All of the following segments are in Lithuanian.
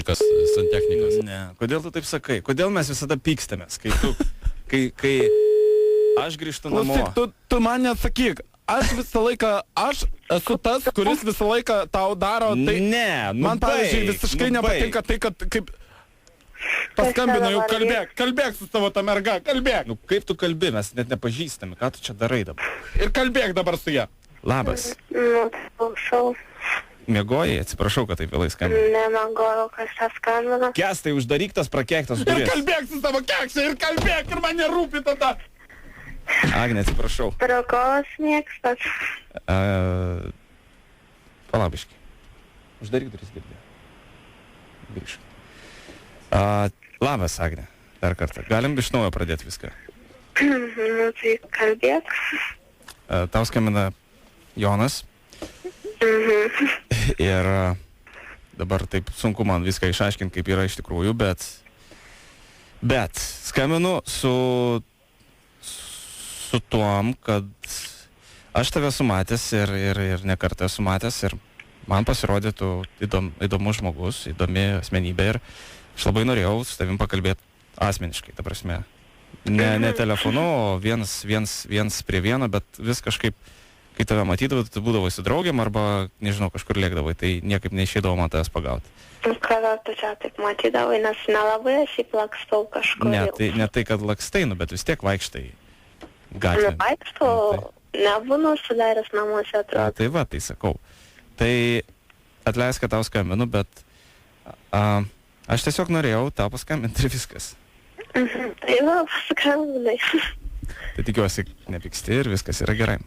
kas santechnikas. Ne, kodėl tu taip sakai? Kodėl mes visada pykstamės, kai aš grįžtu namo? Klausyk, tu man nesakyk. Aš visą laiką, aš esu tas, kuris visą laiką tau daro tai... Ne, man, pavyzdžiui, visiškai nepatinka tai, kad kaip... Paskambino jau, kalbėk su savo ta merga, kalbėk. Nu, kaip tu kalbi, mes net nepažįstami, ką tu čia darai dabar? Ir kalbėk dabar su ją. Labas. Nu, klausau. Miegojai, atsiprašau, kad taip vėlai skambinu. Nemiegojau, kas čia skambino. Kestai, uždaryk tas prakeiktas duris. Ir kalbėk su savo kekšė, ir kalbėk, ir man nerūpi tada. Agne, atsiprašau. Prokos mėgstas. Palabiškai. Uždaryk duris, girdėjau. Grįžk. Labas, Agne, dar kartą. Galim iš naujo pradėti viską. Nu, tai kalbėk. Tau skambina Jonas. Ir dabar taip sunku man viską išaiškinti, kaip yra iš tikrųjų, bet skambinu su tuom, kad aš tave esu matęs ir nekartą esu matęs ir man pasirodytų įdomus žmogus, įdomi asmenybė ir aš labai norėjau su tavim pakalbėti asmeniškai, ta prasme. Ne telefonu, o viens prie vieno, bet vis kažkaip, kai tave matydavai, tu būdavai su draugiam arba, nežinau, kažkur lėkdavai, tai niekaip neišeidavo man tavęs pagauti. Kada tu čia taip matydavai, nes nelabai esi lakstau kažkur. Ne tai, kad lakstai, bet vis tiek vaikštai gatvėm. Nevaikštau, nebūnu sudaręs namuose, atrodo. Tai va, tai sakau. Tai atleisk, kad tau skambinu, bet aš tiesiog norėjau tau paskambinti ir viskas. Tai va, paskambinai. Tai tikiuosi, nepyksti ir viskas yra gerai.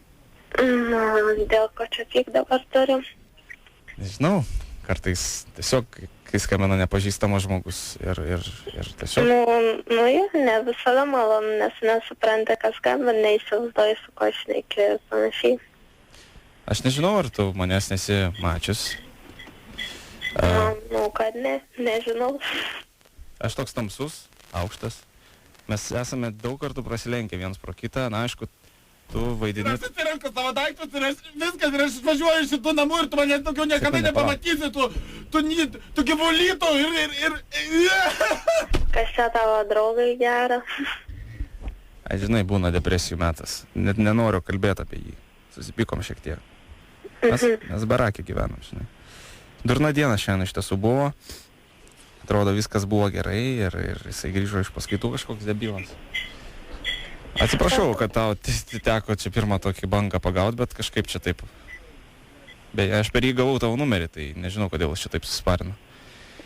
Dėl ko čia pyk dabar turim? Nežinau, kartais tiesiog, kai skambina nepažįstamas žmogus ir tiesiog... Nu, ne visada malonu, nes nesupranta, kas skambina, neįsivaizduoju, su ko šneki ir panašiai. Aš nežinau, ar tu manęs nesi mačius. Nu, kad ne, nežinau. Aš toks tamsus, aukštas. Mes esame daug kartų prasilenkę vienas pro kitą, na, aišku, tu vaidini... Aš susirenku savo daiktus ir viskas, ir aš išvažiuoju iš šitų namų ir tu manęs daugiau niekada nepamatysi, tu gyvulytų ir... Kas čia tavo draugai gera? Ai, žinai, būna depresijų metas. Net nenoriu kalbėti apie jį. Susipykom šiek tiek. Mes barakė gyvenom, žinai. Durna diena šiandien iš tiesų buvo. Atrodo, viskas buvo gerai ir jisai grįžo iš paskaitų kažkoks debilas. Atsiprašau, kad tau teko čia pirmą tokį bangą pagauti, bet kažkaip čia taip. Beje, aš per jį gavau tavo numerį, tai nežinau, kodėl aš čia taip susparinu.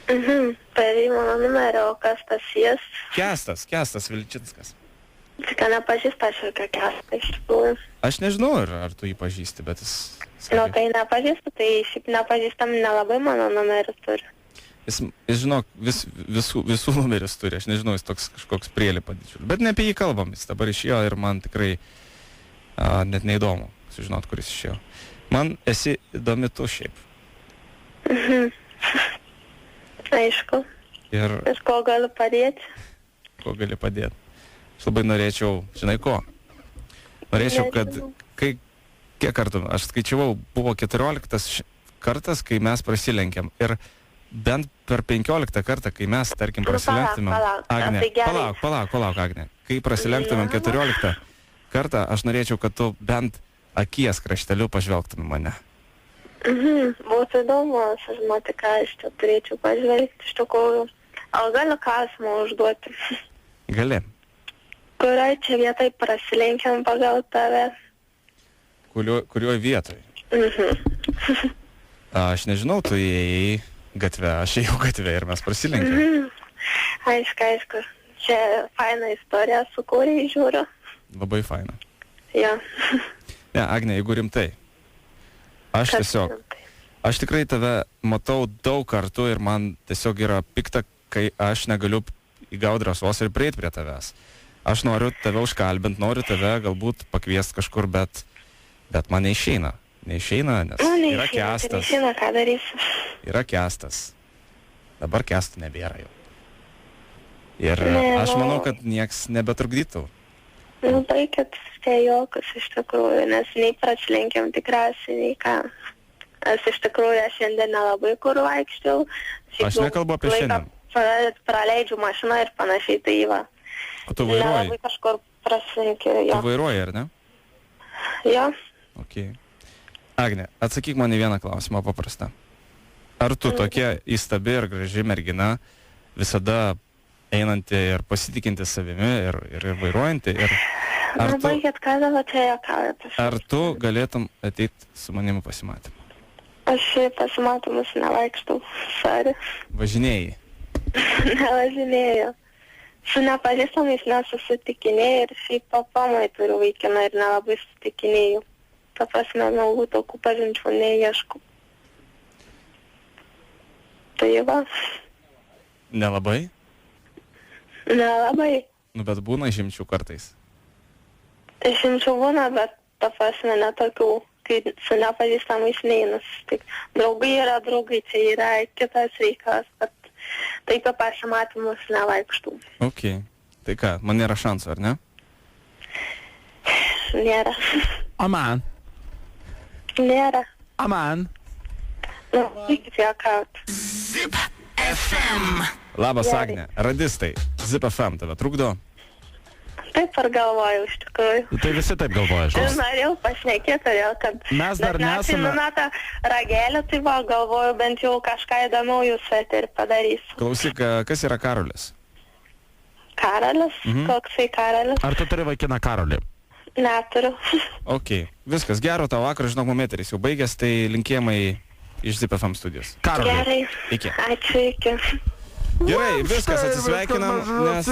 Per jį mano numerį, o kas tas jis? Kestas Vilčinskas. Tik nepažįsta aš jokią Kestą iš tikrųjų. Aš nežinau, ar tu jį pažįsti, bet jis... Nu, tai nepažįstu, tai šiaip nepažįstam nelabai mano numerį turi. Jis žinok, visų numerius turi, aš nežinau, jis toks kažkoks prielipa didžiulis. Bet ne apie jį kalbam, jis dabar išėjo ir man tikrai net neįdomu sužinot, kuris išėjo. Man esi įdomi tu šiaip. Aišku. Ir ko galiu padėti? Ko gali padėti? Aš labai norėčiau, žinai ko? Norėčiau, kad kiek kartų, aš skaičiavau, buvo 14 kartas, kai mes prasilenkėm. Ir bent per 15 kartą, kai mes, tarkim, prasilenktumėm... Agne, palauk, Agne. Kai prasilenktumėm 14 kartą, aš norėčiau, kad tu bent akies krašteliu pažvelgtumėm mane. Būtų įdomu, sužinoti, ką aš čia turėčiau pažvelgti iš tikrųjų. Ar galiu klausimą užduoti? Gali. Kurioj čia vietai prasilenkiam pagal tave? Kurioj vietoj? Aš nežinau, tu įėjai gatvę, aš ėjau gatvę ir mes prasilenkėm. Aišku. Čia faina istorija sukūrė, žiūriu. Labai faina. Ja. Ne, Agne, jeigu rimtai. Aš tikrai tave matau daug kartų ir man tiesiog yra pikta, kai aš negaliu įgauti drąsos ir prieiti prie tavęs. Aš noriu tave užkalbinti, noriu tave galbūt pakviesti kažkur, bet man neišeina. Neišeina, nes yra Kestas. Neišeina, ką darysi. Yra Kestas. Dabar Kestų nebėra jau. Ir aš manau, kad nieks nebetrukdytų. Nu, baikit spėjokas iš tikrųjų, nes nei prasilenkiam tikriausiai, nei ką. Aš iš tikrųjų šiandien nelabai kur vaikščiau. Aš nekalbu apie šiandien. Praleidžiu mašiną ir panašiai, tai va. O tu vairuoji? Nelabai kažkur praslinkiu, Tu jo. vairuoji, ar ne? Jo. Ok. Agne, atsakyk man į vieną klausimą paprastą. Ar tu tokia įstabi ir graži mergina, visada einanti ir pasitikinti savimi ir vairuojanti? Baigėt, ką dabar čia juokaujat? Ar tu galėtum ateiti su manimi pasimatymą? Aš pasimatymus nevaikštau, sorry. Važinėjai? Nevažinėjau. Su nepažįstamais nesusitikinėjau ir šiaip papamai turiu vaikiną ir nelabai susitikinėjau. Ta prasme, naujų tokių pažinčių neieškau. Tai va. Nelabai? Nelabai. Nu, bet būna žimčių kartais. Išimčių būna, bet ta prasme netokių, kai su nepažįstamais neinu susitikti. Draugai yra draugai, čia yra kitas reikalas, bet taip apie pasimatymus nevaikštų. Ok. Tai ką, man nėra šansų, ar ne? Nėra. Aman. Nėra. Aman. Nu, baigit juokaut. Zip FM. Labas, Gerai. Agne. Radistai. Zip FM tave trukdo? Taip ir galvoju iš tikrųjų. Tai visi taip galvoja, Ir žinai. norėjau pašnekėti, todėl kad Mes dar dažniausiai nesame- numeta ragelį, tai va, galvoju bent jau kažką įdomiau jūsų eterį padarysiu. Klausyk, kas yra Karolis? Karolis? Koksai Karolis? Ar tu turi vaikiną Karolį? Neturiu. Ok. Viskas, gero tavo vakaro, žinok, mum eteris jau baigęs, tai linkėjimai iš Zip FM studijos. Karolį. Gerai. Iki. Ačiū, iki. Gerai, viskas, atsisveikinam, nes